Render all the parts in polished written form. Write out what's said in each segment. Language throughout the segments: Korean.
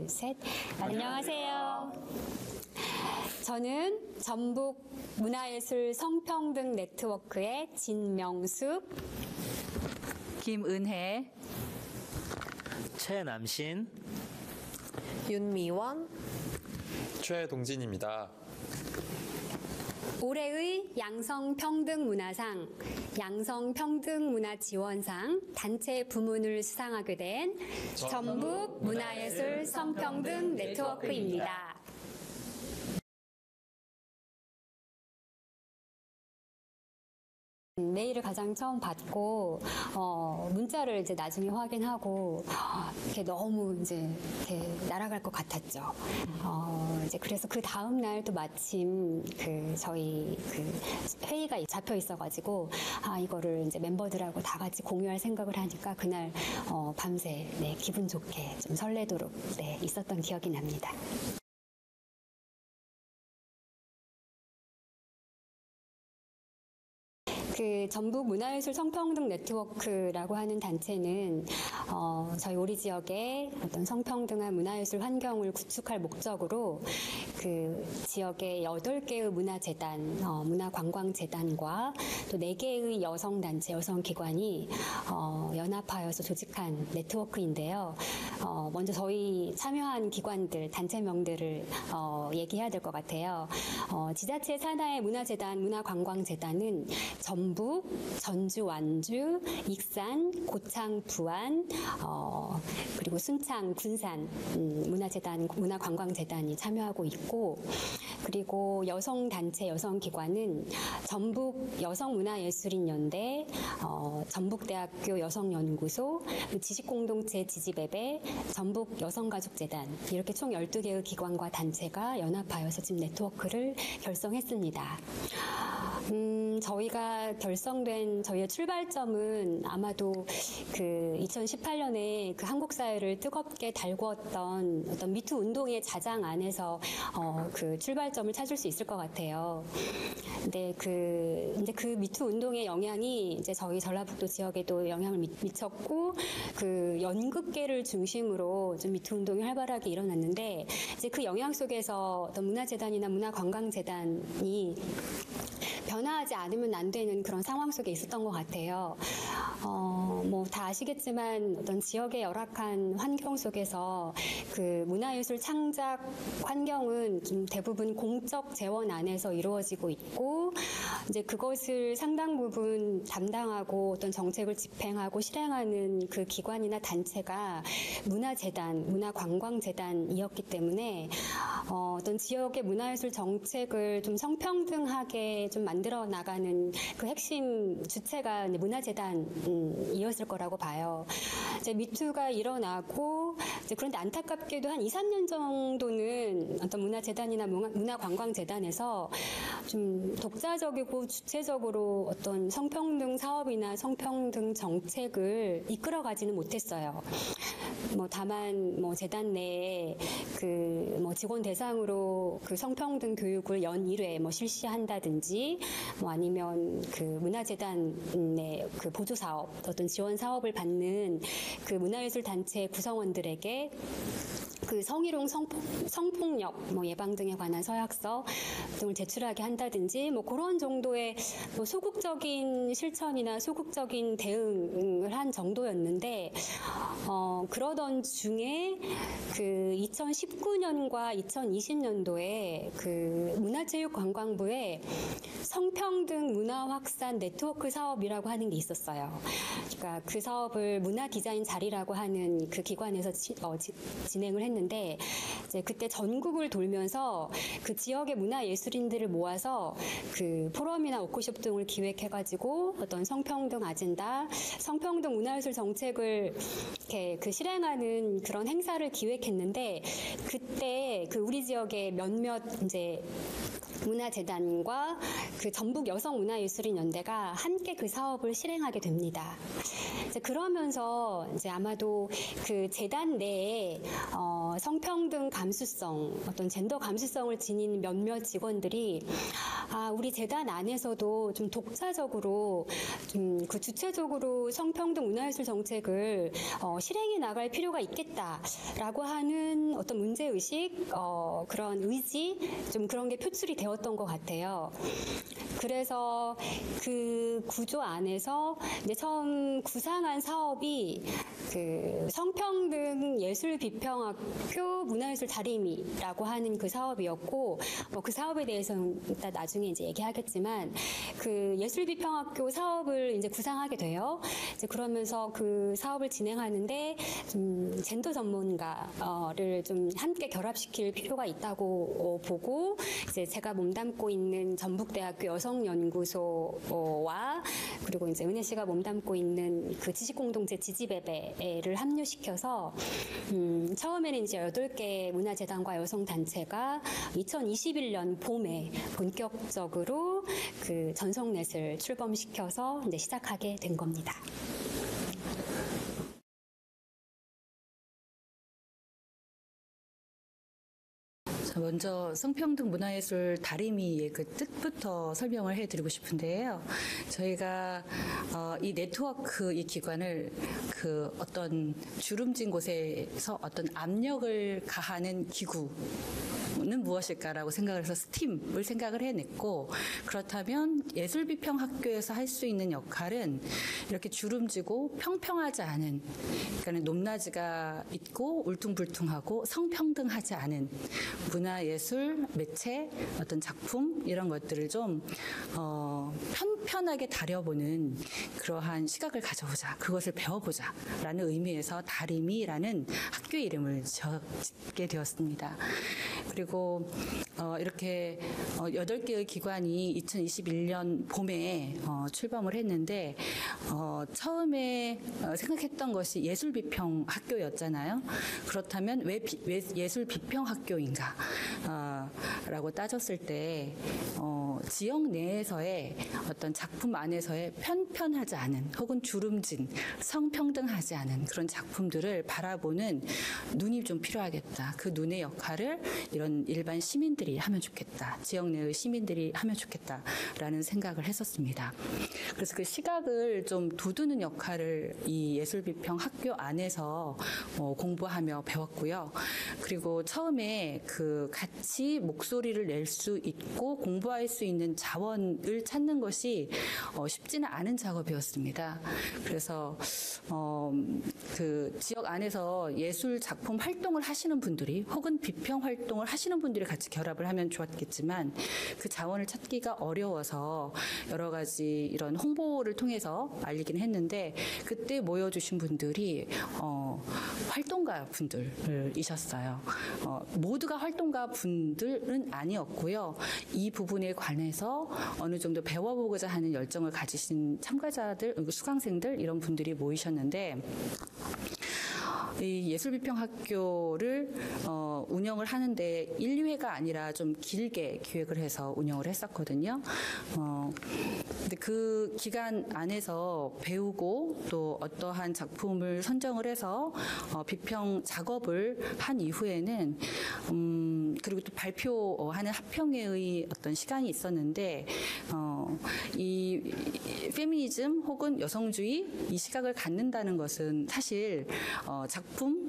둘, 셋. 안녕하세요. 저는 전북 문화예술 성평등 네트워크의 진명숙, 김은혜, 최남신, 윤미원, 최동진입니다. 올해의 양성평등문화상, 양성평등문화지원상 단체 부문을 수상하게 된 전북 문화예술 성평등 네트워크입니다. 메일을 가장 처음 받고 문자를 이제 나중에 확인하고 이렇게 너무 이제 이렇게 날아갈 것 같았죠. 이제 그래서 그 다음 날 또 마침 저희 회의가 잡혀 있어가지고 이거를 이제 멤버들하고 다 같이 공유할 생각을 하니까 그날 밤새 기분 좋게 좀 설레도록 있었던 기억이 납니다. 전북 문화예술 성평등 네트워크라고 하는 단체는 저희 우리 지역의 어떤 성평등한 문화예술 환경을 구축할 목적으로 그 지역의 8개의 문화재단, 문화관광재단과 또 4개의 여성단체, 여성기관이 연합하여서 조직한 네트워크인데요. 먼저 저희 참여한 기관들, 단체명들을 얘기해야 될 것 같아요. 지자체 산하의 문화재단, 문화관광재단은 전북, 전주, 완주, 익산, 고창, 부안, 그리고 순창, 군산 문화재단, 문화관광재단이 참여하고 있고, 그리고 여성단체, 여성기관은 전북 여성문화예술인연대, 전북대학교 여성연구소, 지식공동체 지지배배, 전북 여성가족재단 이렇게 총 12개의 기관과 단체가 연합하여서 지금 네트워크를 결성했습니다. 저희가 결성된 저희의 출발점은 아마도 2018년에 한국 사회를 뜨겁게 달구었던 어떤 미투 운동의 자장 안에서 출발점을 찾을 수 있을 것 같아요. 근데 이제 미투 운동의 영향이 이제 저희 전라북도 지역에도 영향을 미쳤고 연극계를 중심으로 좀 미투 운동이 활발하게 일어났는데 이제 그 영향 속에서 어떤 문화재단이나 문화관광재단이 변화하지 않으면 안 되는 그런 상황 속에 있었던 것 같아요. 다 아시겠지만 어떤 지역의 열악한 환경 속에서 문화예술 창작 환경은 좀 대부분 공적 재원 안에서 이루어지고 있고, 이제 그것을 상당 부분 담당하고 어떤 정책을 집행하고 실행하는 그 기관이나 단체가 문화재단, 문화관광재단이었기 때문에 어떤 지역의 문화예술 정책을 좀 성평등하게 좀 만들어 나가는 그 핵심 주체가 문화재단이었을 거라고 봐요. 이제 미투가 일어나고 그런데 안타깝게도 한 2, 3년 정도는 어떤 문화재단이나 문화관광재단에서 좀 독자적이고 주체적으로 어떤 성평등 사업이나 성평등 정책을 이끌어가지는 못했어요. 다만 재단 내에 직원 대상으로 성평등 교육을 연 1회 실시한다든지 아니면 문화재단의 보조 사업, 어떤 지원 사업을 받는 문화예술 단체 구성원들에게 성희롱, 성폭력 예방 등에 관한 서약서 등을 제출하게 한다든지 그런 정도의 소극적인 실천이나 소극적인 대응을 한 정도였는데 그러던 중에 2019년과 2020년도에 문화체육관광부에 성평등 문화 확산 네트워크 사업이라고 하는 게 있었어요. 그러니까 그 사업을 문화디자인 자리라고 하는 그 기관에서 진행을 했는데 이제 그때 전국을 돌면서 그 지역의 문화예술인들을 모아서 포럼이나 워크숍 등을 기획해가지고 어떤 성평등 아젠다, 성평등 문화예술 정책을 이렇게 실행하는 그런 행사를 기획했는데 그때 우리 지역의 몇몇 이제 문화재단과 전북 여성문화예술인연대가 함께 그 사업을 실행하게 됩니다. 이제 그러면서 이제 아마도 재단 내에 성평등 감수성, 어떤 젠더 감수성을 지닌 몇몇 직원들이 우리 재단 안에서도 좀 독자적으로 좀 그 주체적으로 성평등 문화예술 정책을 실행해 나갈 필요가 있겠다라고 하는 어떤 문제의식, 그런 의지, 좀 그런 게 표출이 되었던 것 같아요. 그래서 그 구조 안에서 이제 처음 구상한 사업이 그 성평등 예술 비평학교 문화예술 다리미라고 하는 그 사업이었고, 그 사업에 대해서는 이따 나중에 이제 얘기하겠지만, 그 예술 비평학교 사업을 이제 구상하게 돼요. 이제 그러면서 그 사업을 진행하는데 젠더 전문가를 좀 함께 결합시킬 필요가 있다고 보고, 이제 제가 몸담고 있는 전북대학교 여성연구소와 그리고 이제 은혜 씨가 몸담고 있는 그 지식공동체 지지배배를 합류시켜서 처음에는 이제 8개 문화재단과 여성단체가 2021년 봄에 본격적으로 그 전성넷을 출범시켜서 이제 시작하게 된 겁니다. 먼저 성평등 문화예술 다리미의 그 뜻부터 설명을 해드리고 싶은데요. 저희가 이 네트워크 이 기관을 그 어떤 주름진 곳에서 어떤 압력을 가하는 기구는 무엇일까라고 생각을 해서 스팀을 생각을 해냈고, 그렇다면 예술비평학교에서 할 수 있는 역할은 이렇게 주름지고 평평하지 않은, 그러니까 높낮이가 있고 울퉁불퉁하고 성평등하지 않은 문화예술, 매체, 어떤 작품 이런 것들을 좀 편편하게 다려보는 그러한 시각을 가져보자, 그것을 배워보자 라는 의미에서 다리미라는 학교 이름을 짓게 되었습니다. 그리고 이렇게 8개의 기관이 2021년 봄에 출범을 했는데 처음에 생각했던 것이 예술비평학교였잖아요. 그렇다면 왜 예술비평학교인가? 라고 따졌을 때 지역 내에서의 어떤 작품 안에서의 편편하지 않은 혹은 주름진 성평등하지 않은 그런 작품들을 바라보는 눈이 좀 필요하겠다. 그 눈의 역할을 이런 일반 시민들이 하면 좋겠다. 지역 내의 시민들이 하면 좋겠다라는 생각을 했었습니다. 그래서 그 시각을 좀 돋우는 역할을 이 예술비평학교 안에서 공부하며 배웠고요. 그리고 처음에 그 같이 목소리를 낼 수 있고 공부할 수 있는 자원을 찾는 것이 쉽지는 않은 작업이었습니다. 그래서 그 지역 안에서 예술 작품 활동을 하시는 분들이 혹은 비평 활동을 하시는 분들이 같이 결합을 하면 좋았겠지만 그 자원을 찾기가 어려워서 여러 가지 이런 홍보를 통해서 알리긴 했는데, 그때 모여주신 분들이 활동가 분들이셨어요. 모두가 활동가 분들은 아니었고요. 이 부분에 관해서 어느 정도 배워보고자 하는 열정을 가지신 참가자들, 수강생들 이런 분들이 모이셨는데, 이 예술비평학교를 운영을 하는데 1, 2회가 아니라 좀 길게 기획을 해서 운영을 했었거든요. 근데 그 기간 안에서 배우고 또 어떠한 작품을 선정을 해서 비평 작업을 한 이후에는 그리고 또 발표하는 합평회의 어떤 시간이 있었는데 이 페미니즘 혹은 여성주의 이 시각을 갖는다는 것은 사실 작품,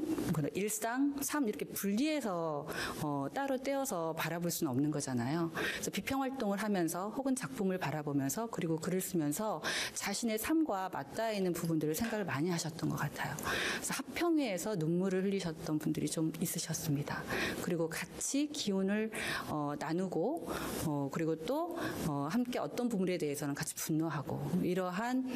일상, 삶 이렇게 분리해서 따로 떼어서 바라볼 수는 없는 거잖아요. 그래서 비평 활동을 하면서 혹은 작품을 바라보면서 그리고 글을 쓰면서 자신의 삶과 맞닿아 있는 부분들을 생각을 많이 하셨던 것 같아요. 그래서 합평회에서 눈물을 흘리셨던 분들이 좀 있으셨습니다. 그리고 같이 기운을 나누고 그리고 또 함께 어떤 부분에 대해서는 같이 분노하고 이러한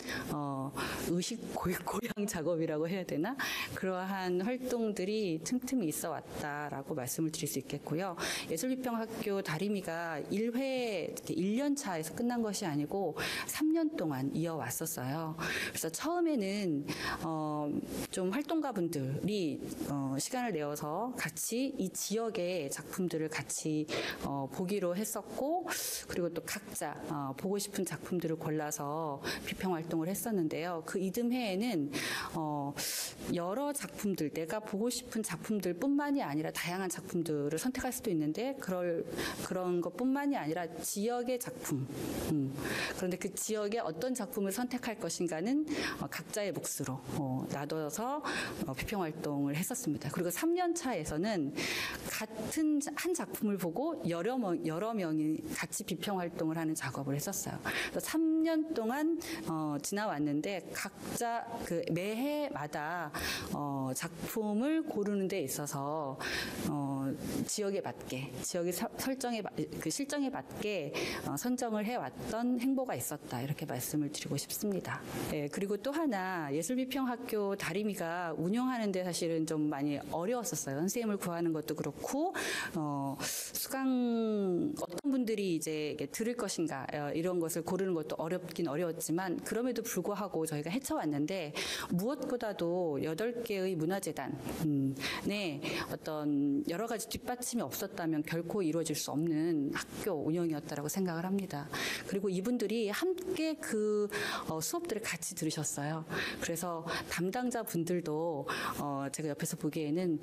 의식 고양 작업이라고 해야 되나? 그러한 활동들이 틈틈이 있어 왔다라고 말씀을 드릴 수 있겠고요. 예술비평학교 다리미가 1년 차에서 끝난 것이 아니고 3년 동안 이어왔었어요. 그래서 처음에는 좀 활동가분들이 시간을 내어서 같이 이 지역의 작품들을 같이 보기로 했었고, 그리고 또 각자 보고 싶은 작품들을 골라서 비평 활동을 했었는데요. 그 이듬해에는 여러 작품들, 내가 내가 보고 싶은 작품들뿐만이 아니라 다양한 작품들을 선택할 수도 있는데 그런 것뿐만이 아니라 지역의 작품. 그런데 그 지역의 어떤 작품을 선택할 것인가는 각자의 몫으로 놔둬서 비평 활동을 했었습니다. 그리고 3년 차에서는 같은 한 작품을 보고 여러 명이 같이 비평 활동을 하는 작업을 했었어요. 그래서 3년 동안 지나왔는데 각자 그 매해마다 작품을 고르는 데 있어서 지역에 맞게 지역의 그 실정에 맞게 선정을 해왔던 행보가 있었다 이렇게 말씀을 드리고 싶습니다. 네, 그리고 또 하나 예술비평학교 다리미가 운영하는데 사실은 좀 많이 어려웠었어요. 선생님을 구하는 것도 그렇고 수강 어떤 분들이 이제 들을 것인가 이런 것을 고르는 것도 어렵긴 어려웠지만 그럼에도 불구하고 저희가 헤쳐왔는데 무엇보다도 8개의 문화재단의 어떤 여러 가지 뒷받침이 없었다면 결코 이루어질 수 없는 학교 운영이었다라고 생각을 합니다. 그리고 이분들이 함께 그 수업들을 같이 들으셨어요. 그래서 담당자 분들도 제가 옆에서 보기에는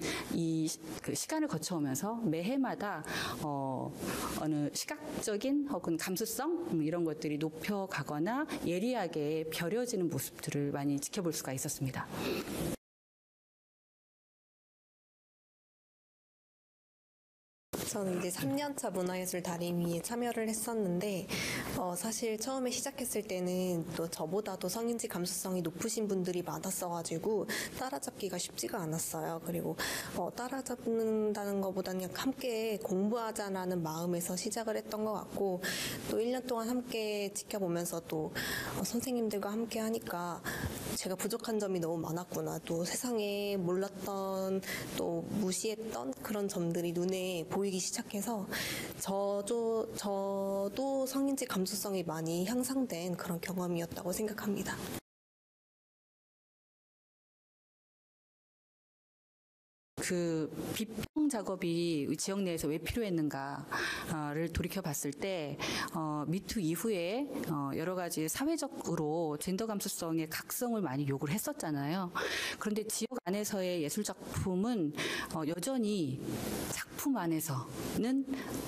그 시간을 거쳐오면서 매해마다 어느 시각적인 혹은 감수성 이런 것들이 높여가거나 예리하게 벼려지는 모습들을 많이 지켜볼 수가 있었습니다. 저는 이제 3년차 문화예술 다리미에 참여를 했었는데 사실 처음에 시작했을 때는 또 저보다도 성인지 감수성이 높으신 분들이 많았어가지고 따라잡기가 쉽지가 않았어요. 그리고 따라잡는다는 것보다는 그냥 함께 공부하자라는 마음에서 시작을 했던 것 같고 또 1년 동안 함께 지켜보면서 또 선생님들과 함께 하니까 제가 부족한 점이 너무 많았구나. 또 세상에 몰랐던 또 무시했던 그런 점들이 눈에 보이기 시작해서 저도 성인지 감수성이 많이 향상된 그런 경험이었다고 생각합니다. 그 비평 작업이 지역 내에서 왜 필요했는가를 돌이켜 봤을 때 미투 이후에 여러 가지 사회적으로 젠더 감수성의 각성을 많이 요구를 했었잖아요. 그런데 지역 안에서의 예술 작품은 여전히 작품 안에서는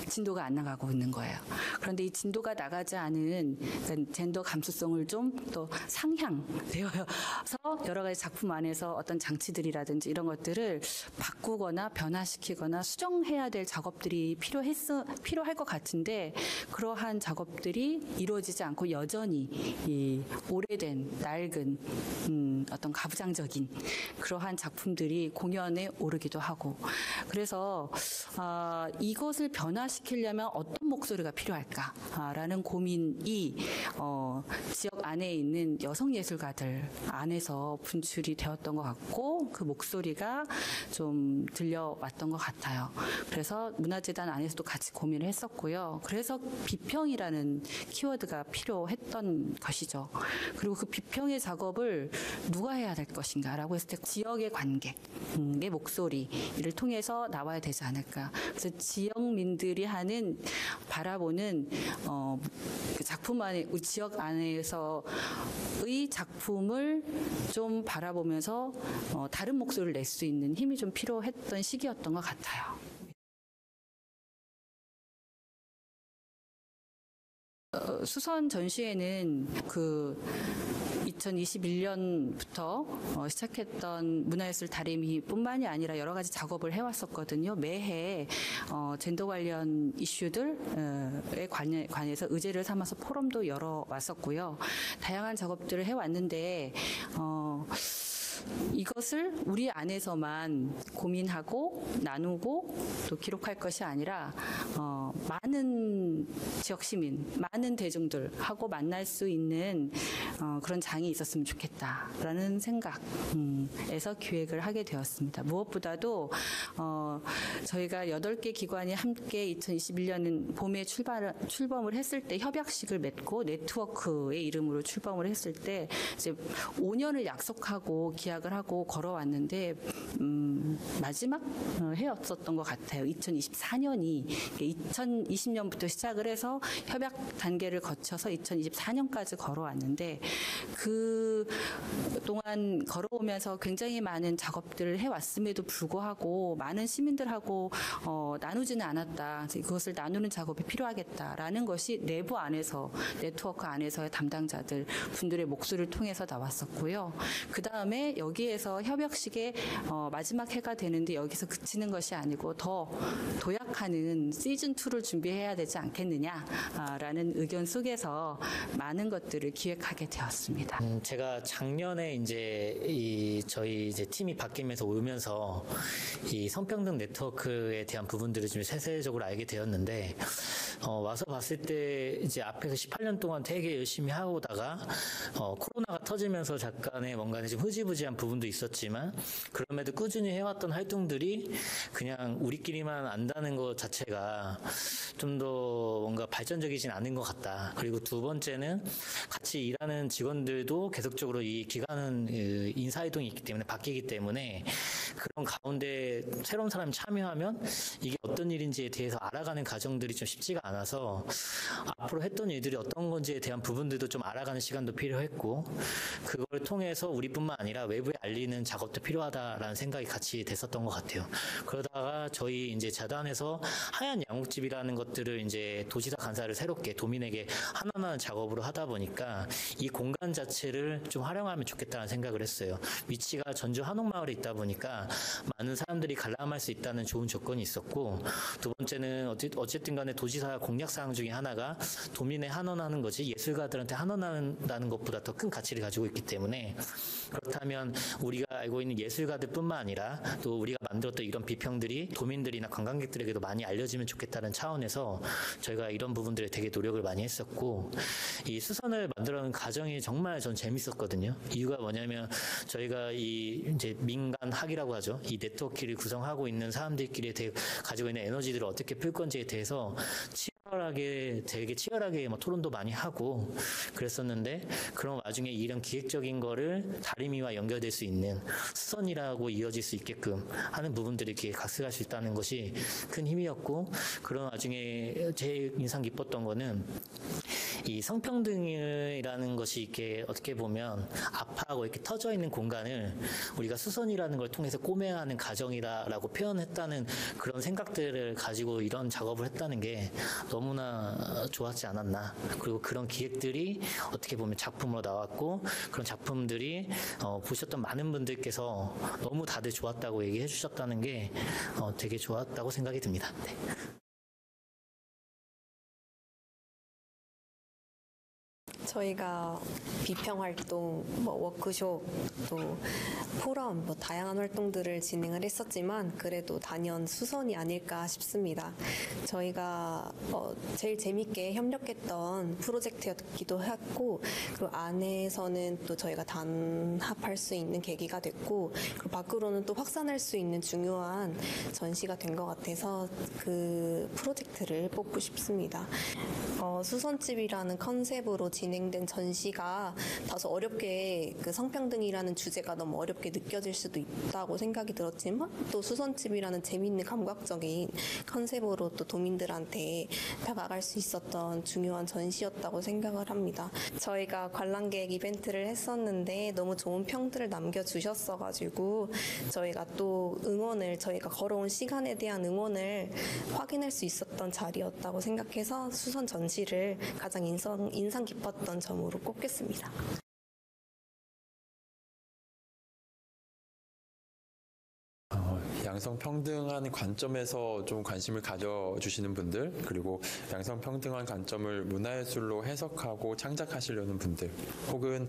진도가 안 나가고 있는 거예요. 그런데 이 진도가 나가지 않은 그러니까 젠더 감수성을 좀 더 상향되어서 여러 가지 작품 안에서 어떤 장치들이라든지 이런 것들을 바꾸거나 변화시키거나 수정해야 될 작업들이 필요할 것 같은데 그러한 작업들이 이루어지지 않고 여전히 이 오래된 낡은 어떤 가부장적인 그러한 작품들이 공연에 오르기도 하고 그래서 이것을 변화시키려면 어떤 목소리가 필요할까라는 고민이 지역 안에 있는 여성 예술가들 안에서 분출이 되었던 것 같고 그 목소리가 좀 들려왔던 것 같아요. 그래서 문화재단 안에서도 같이 고민을 했었고요. 그래서 비평이라는 키워드가 필요했던 것이죠. 그리고 그 비평의 작업을 누가 해야 될 것인가라고 했을 때 지역의 관객의 목소리를 통해서 나와야 되지 않을까. 그래서 지역민들이 하는 바라보는 그 작품 안에 지역 안에서의 작품을 좀 바라보면서 다른 목소리를 낼 수 있는 힘이 좀 필요했던 시기였던 것 같아요. 수선 전시회는 그 2021년부터 시작했던 문화예술 다리미뿐만이 아니라 여러 가지 작업을 해왔었거든요. 매해 젠더 관련 이슈들에 관해서 의제를 삼아서 포럼도 열어왔었고요. 다양한 작업들을 해왔는데 이것을 우리 안에서만 고민하고 나누고 또 기록할 것이 아니라 많은 지역 시민, 많은 대중들하고 만날 수 있는 그런 장이 있었으면 좋겠다라는 생각에서 기획을 하게 되었습니다. 무엇보다도 저희가 8개 기관이 함께 2021년 봄에 출범을 했을 때 협약식을 맺고 네트워크의 이름으로 출범을 했을 때 이제 5년을 약속하고 기약을 하고 걸어왔는데 마지막 해였었던 것 같아요. 2024년이 2020년부터 시작을 해서 협약 단계를 거쳐서 2024년까지 걸어왔는데 그 동안 걸어오면서 굉장히 많은 작업들을 해왔음에도 불구하고 많은 시민들하고 나누지는 않았다. 그것을 나누는 작업이 필요하겠다라는 것이 내부 안에서 네트워크 안에서의 담당자들 분들의 목소리를 통해서 나왔었고요. 그 다음에 여기에서 협약식의 마지막 해가 되는데 여기서 그치는 것이 아니고 더 도약하는 시즌 2를 준비해야 되지 않겠느냐라는 의견 속에서 많은 것들을 기획하게 되었습니다. 제가 작년에 이제 저희 이제 팀이 바뀌면서 오면서 이 성평등 네트워크에 대한 부분들을 좀 세세적으로 알게 되었는데 와서 봤을 때 이제 앞에서 18년 동안 되게 열심히 하고다가 코로나가 터지면서 잠깐의 뭔가 좀 흐지부지한 부분도 있었지만 그럼에도 꾸준히 해왔던 활동들이 그냥 우리끼리만 안다는 것 자체가 좀 더 뭔가 발전적이진 않은 것 같다. 그리고 두 번째는 같이 일하는 직원들도 계속적으로 이 기간은 인사이동이 있기 때문에 바뀌기 때문에 그런 가운데 새로운 사람이 참여하면 이게 어떤 일인지에 대해서 알아가는 과정들이 좀 쉽지가 않아서 앞으로 했던 일들이 어떤 건지에 대한 부분들도 좀 알아가는 시간도 필요했고 그걸 통해서 우리뿐만 아니라 외부에 알리는 작업도 필요하다라는 생각이 같이 됐었던 것 같아요. 그러다가 저희 이제 재단에서 하얀 양옥집이라는 것들을 이제 도지사 간사를 새롭게 도민에게 하나하나 작업으로 하다 보니까 이 공간 자체를 좀 활용하면 좋겠다는 생각을 했어요. 위치가 전주 한옥마을에 있다 보니까 많은 사람들이 관람할 수 있다는 좋은 조건이 있었고 두 번째는 어쨌든 간에 도지사 공약사항 중에 하나가 도민에 한원하는 것이 예술가들한테 한원한다는 것보다 더 큰 가치를 가지고 있기 때문에 그렇다면 우리가 알고 있는 예술가들뿐만 아니라 또 우리가 만들었던 이런 비평들이 도민들이나 관광객들에게도 많이 알려지면 좋겠다는 차원에서 저희가 이런 부분들에 되게 노력을 많이 했었고 이 수선을 만들어가는 과정이 정말 전 재밌었거든요. 이유가 뭐냐면 저희가 이 이제 민간학이라고 하죠. 이 네트워크를 구성하고 있는 사람들끼리 가지고 있는 에너지들을 어떻게 풀 건지에 대해서 되게 치열하게 토론도 많이 하고 그랬었는데 그런 와중에 이런 기획적인 거를 다리미와 연결될 수 있는 수선이라고 이어질 수 있게끔 하는 부분들이 이렇게 각색할 수 있다는 것이 큰 힘이었고 그런 와중에 제일 인상 깊었던 거는 이 성평등이라는 것이 이렇게 어떻게 보면 아파하고 이렇게 터져 있는 공간을 우리가 수선이라는 걸 통해서 꼬매하는 과정이다라고 표현했다는 그런 생각들을 가지고 이런 작업을 했다는 게 너무나 좋았지 않았나. 그리고 그런 기획들이 어떻게 보면 작품으로 나왔고 그런 작품들이 보셨던 많은 분들께서 너무 다들 좋았다고 얘기해 주셨다는 게 되게 좋았다고 생각이 듭니다. 네. 저희가 비평 활동, 워크숍, 또 포럼, 다양한 활동들을 진행을 했었지만 그래도 단연 수선이 아닐까 싶습니다. 저희가 제일 재밌게 협력했던 프로젝트였기도 했고 그리고 안에서는 또 저희가 단합할 수 있는 계기가 됐고 그리고 밖으로는 또 확산할 수 있는 중요한 전시가 된 것 같아서 그 프로젝트를 뽑고 싶습니다. 수선집이라는 컨셉으로 진행된 전시가 다소 어렵게 그 성평등이라는 주제가 너무 어렵게 느껴질 수도 있다고 생각이 들었지만 또 수선집이라는 재미있는 감각적인 컨셉으로 또 도민들한테 다가갈 수 있었던 중요한 전시였다고 생각을 합니다. 저희가 관람객 이벤트를 했었는데 너무 좋은 평들을 남겨주셨어가지고 저희가 또 저희가 걸어온 시간에 대한 응원을 확인할 수 있었던 자리였다고 생각해서 수선 전시를 가장 인상 깊었던 점으로 꼽겠습니다. 양성평등한 관점에서 좀 관심을 가져주시는 분들 그리고 양성평등한 관점을 문화예술로 해석하고 창작하시려는 분들 혹은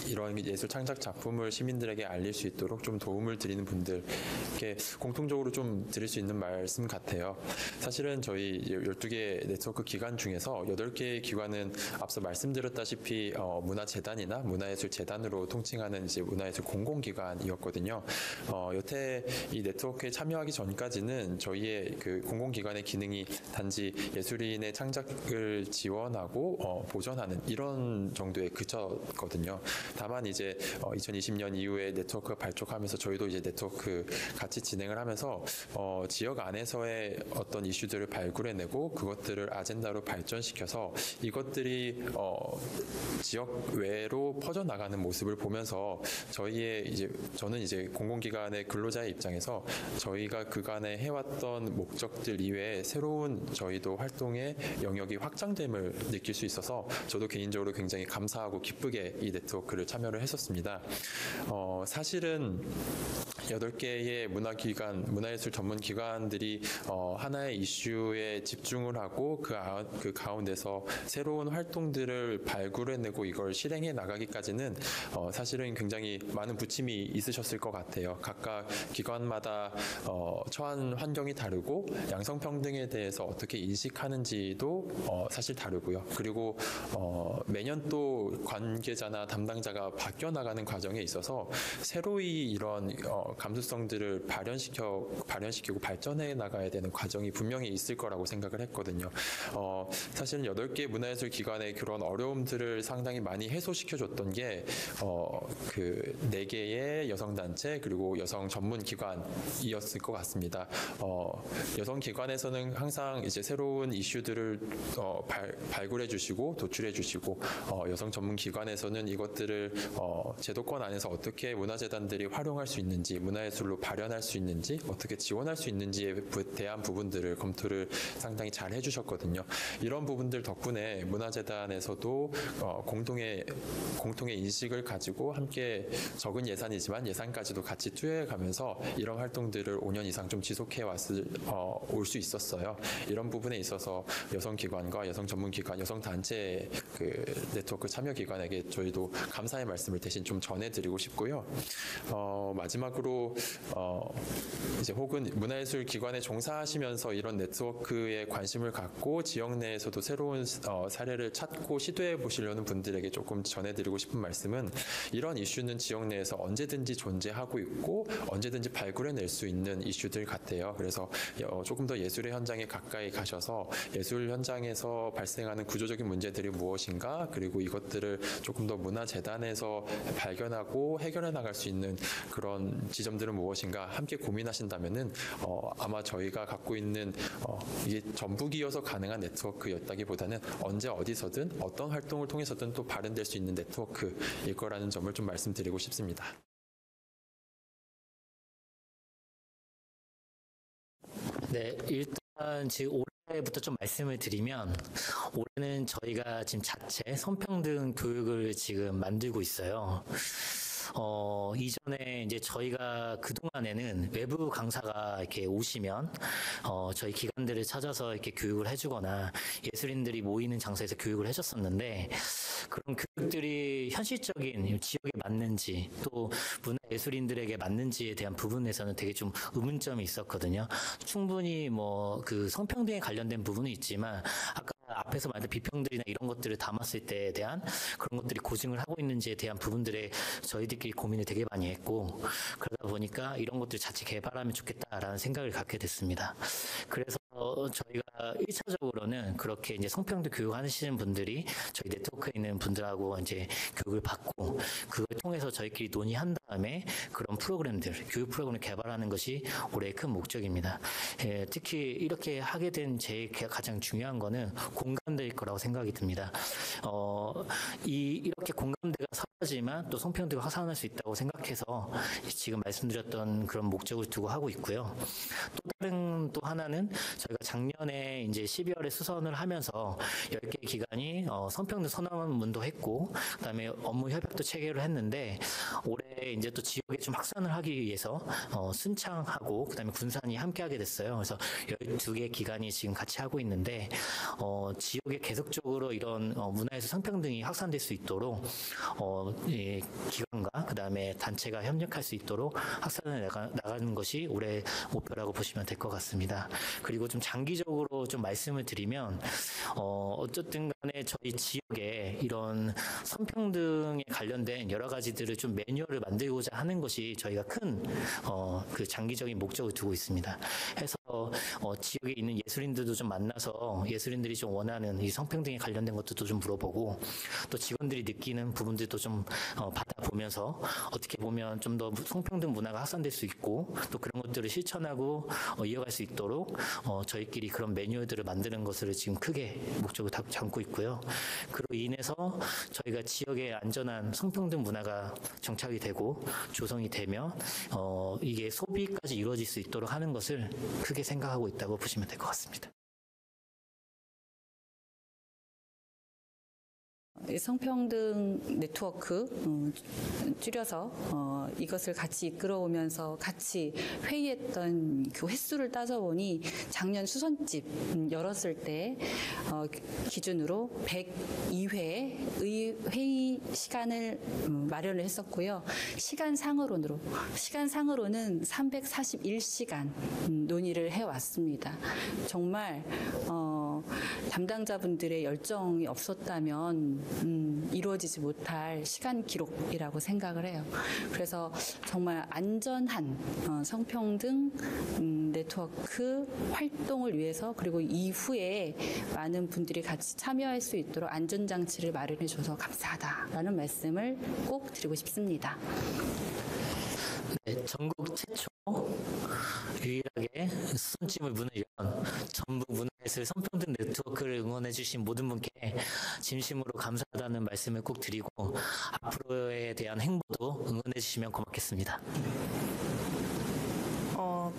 이런 예술 창작 작품을 시민들에게 알릴 수 있도록 좀 도움을 드리는 분들께 공통적으로 좀 드릴 수 있는 말씀 같아요. 사실은 저희 12개 네트워크 기관 중에서 8개의 기관은 앞서 말씀드렸다시피 문화재단이나 문화예술재단으로 통칭하는 이제 문화예술 공공기관이었거든요. 여태 이 이 네트워크에 참여하기 전까지는 저희의 그 공공기관의 기능이 단지 예술인의 창작을 지원하고 보존하는 이런 정도에 그쳤거든요. 다만 이제 2020년 이후에 네트워크가 발족하면서 저희도 이제 네트워크 같이 진행을 하면서 지역 안에서의 어떤 이슈들을 발굴해내고 그것들을 아젠다로 발전시켜서 이것들이 지역 외로 퍼져나가는 모습을 보면서 저는 이제 공공기관의 근로자의 입장에서 저희가 그간에 해왔던 목적들 이외에 새로운 저희도 활동의 영역이 확장됨을 느낄 수 있어서 저도 개인적으로 굉장히 감사하고 기쁘게 이 네트워크를 참여를 했었습니다. 사실은 8개의 문화예술 전문 기관들이 하나의 이슈에 집중을 하고 그 가운데서 새로운 활동들을 발굴해내고 이걸 실행해 나가기까지는 사실은 굉장히 많은 부침이 있으셨을 것 같아요. 각각 기관마다 처한 환경이 다르고 양성평등에 대해서 어떻게 인식하는지도 사실 다르고요. 그리고 매년 또 관계자나 담당자가 바뀌어 나가는 과정에 있어서 새로이 이런 감수성들을 발현시키고 발전해 나가야 되는 과정이 분명히 있을 거라고 생각을 했거든요. 사실은 8개 문화예술 기관의 그런 어려움들을 상당히 많이 해소시켜줬던 게 그 4개의 여성단체 그리고 여성 전문 기관이었을 것 같습니다. 여성 기관에서는 항상 이제 새로운 이슈들을 발굴해 주시고 도출해 주시고 여성 전문 기관에서는 이것들을 제도권 안에서 어떻게 문화재단들이 활용할 수 있는지 문화예술로 발현할 수 있는지 어떻게 지원할 수 있는지에 대한 부분들을 검토를 상당히 잘 해주셨거든요. 이런 부분들 덕분에 문화재단에서도 공통의 인식을 가지고 함께 적은 예산이지만 예산까지도 같이 투여해가면서 이런 활동들을 5년 이상 좀 지속해 올 수 있었어요. 이런 부분에 있어서 여성기관과 여성 전문기관, 여성단체 그 네트워크 참여기관에게 저희도 감사의 말씀을 대신 좀 전해드리고 싶고요. 마지막으로 이제 혹은 문화예술 기관에 종사하시면서 이런 네트워크에 관심을 갖고 지역 내에서도 새로운 사례를 찾고 시도해 보시려는 분들에게 조금 전해드리고 싶은 말씀은 이런 이슈는 지역 내에서 언제든지 존재하고 있고 언제든지 발굴해낼 수 있는 이슈들 같아요. 그래서 조금 더 예술의 현장에 가까이 가셔서 예술 현장에서 발생하는 구조적인 문제들이 무엇인가 그리고 이것들을 조금 더 문화재단에서 발견하고 해결해 나갈 수 있는 그런 지점들은 무엇인가 함께 고민하신다면은 아마 저희가 갖고 있는 이게 전북이어서 가능한 네트워크였다기보다는 언제 어디서든 어떤 활동을 통해서든 또 발현될 수 있는 네트워크일 거라는 점을 좀 말씀드리고 싶습니다. 네, 일단 지금 올해부터 좀 말씀을 드리면 올해는 저희가 지금 자체 성평등 교육을 지금 만들고 있어요. 이전에 이제 저희가 그동안에는 외부 강사가 이렇게 오시면, 저희 기관들을 찾아서 이렇게 교육을 해주거나 예술인들이 모이는 장소에서 교육을 해줬었는데, 그런 교육들이 현실적인 지역에 맞는지, 또 문화예술인들에게 맞는지에 대한 부분에서는 되게 좀 의문점이 있었거든요. 충분히 그 성평등에 관련된 부분은 있지만, 아까 앞에서 말했던 비평들이나 이런 것들을 담았을 때에 대한 그런 것들이 고증을 하고 있는지에 대한 부분들에 저희들끼리 고민을 되게 많이 했고 그러다 보니까 이런 것들을 자체 개발하면 좋겠다라는 생각을 갖게 됐습니다. 그래서 저희가 1차적으로는 그렇게 이제 성평등 교육하시는 분들이 저희 네트워크에 있는 분들하고 이제 교육을 받고 그걸 통해서 저희끼리 논의한 다음에 그런 프로그램들, 교육 프로그램을 개발하는 것이 올해의 큰 목적입니다. 특히 이렇게 하게 된 제일 가장 중요한 거는 공감대일 거라고 생각이 듭니다. 이렇게 공감대가 사라지만 또 성평등을 확산할 수 있다고 생각해서 지금 말씀드렸던 그런 목적을 두고 하고 있고요. 또 하나는 저희가 작년에 이제 12월에 수선을 하면서 10개 기관이 성평등 선언문도 했고 그다음에 업무 협약도 체결을 했는데 올해 이제 또 지역에 좀 확산을 하기 위해서 순창하고 그다음에 군산이 함께 하게 됐어요. 그래서 12개 기관이 지금 같이 하고 있는데 지역에 계속적으로 이런 문화에서 성평등이 확산될 수 있도록 기관과 그다음에 단체가 협력할 수 있도록 확산을 나가는 것이 올해 목표라고 보시면 될 것 같습니다. 그리고 좀 장기적으로 좀 말씀을 드리면 어쨌든 간에 기존에 저희 지역에 이런 성평등에 관련된 여러 가지들을 좀 매뉴얼을 만들고자 하는 것이 저희가 큰 그 장기적인 목적을 두고 있습니다. 해서 지역에 있는 예술인들도 좀 만나서 예술인들이 좀 원하는 이 성평등에 관련된 것들도 좀 물어보고 또 직원들이 느끼는 부분들도 좀 받아보면서 어떻게 보면 좀 더 성평등 문화가 확산될 수 있고 또 그런 것들을 실천하고 이어갈 수 있도록 저희끼리 그런 매뉴얼들을 만드는 것을 지금 크게 목적을 담고 있고요. 그로 인해서 저희가 지역의 안전한 성평등 문화가 정착이 되고 조성이 되면 이게 소비까지 이루어질 수 있도록 하는 것을 크게 생각하고 있다고 보시면 될 것 같습니다. 성평등 네트워크 줄여서 이것을 같이 이끌어오면서 같이 회의했던 그 횟수를 따져보니 작년 수선집 열었을 때 기준으로 102회의 회의 시간을 마련을 했었고요. 시간상으로는 341시간 논의를 해왔습니다. 정말 담당자분들의 열정이 없었다면 이루어지지 못할 시간 기록이라고 생각을 해요. 그래서 정말 안전한 성평등 네트워크 활동을 위해서 그리고 이후에 많은 분들이 같이 참여할 수 있도록 안전장치를 마련해 줘서 감사하다라는 말씀을 꼭 드리고 싶습니다. 네, 전국 최초 유일하게 수선집을 문을 연 전북 문화예술 성평등 네트워크를 응원해 주신 모든 분께 진심으로 감사하다는 말씀을 꼭 드리고 앞으로에 대한 행보도 응원해 주시면 고맙겠습니다.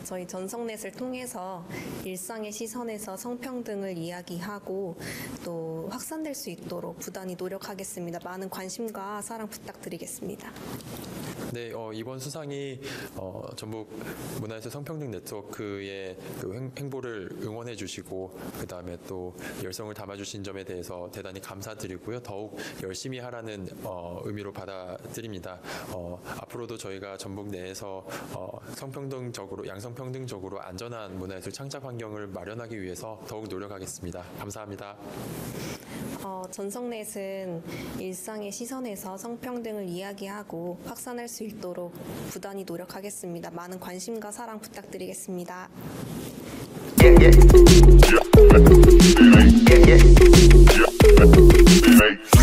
저희 전성넷을 통해서 일상의 시선에서 성평등을 이야기하고 또 확산될 수 있도록 부단히 노력하겠습니다. 많은 관심과 사랑 부탁드리겠습니다. 네, 이번 수상이 전북 문화예술 성평등 네트워크의 그 행보를 응원해 주시고 그다음에 또 열성을 담아주신 점에 대해서 대단히 감사드리고요. 더욱 열심히 하라는 의미로 받아들입니다. 앞으로도 저희가 전북 내에서 성평등적으로 양성평등적으로 안전한 문화예술 창작 환경을 마련하기 위해서 더욱 노력하겠습니다. 감사합니다. 전성넷은 일상의 시선에서 성평등을 이야기하고 확산할 수 있도록 부단히 노력하겠습니다. 많은 관심과 사랑 부탁드리겠습니다. Yeah.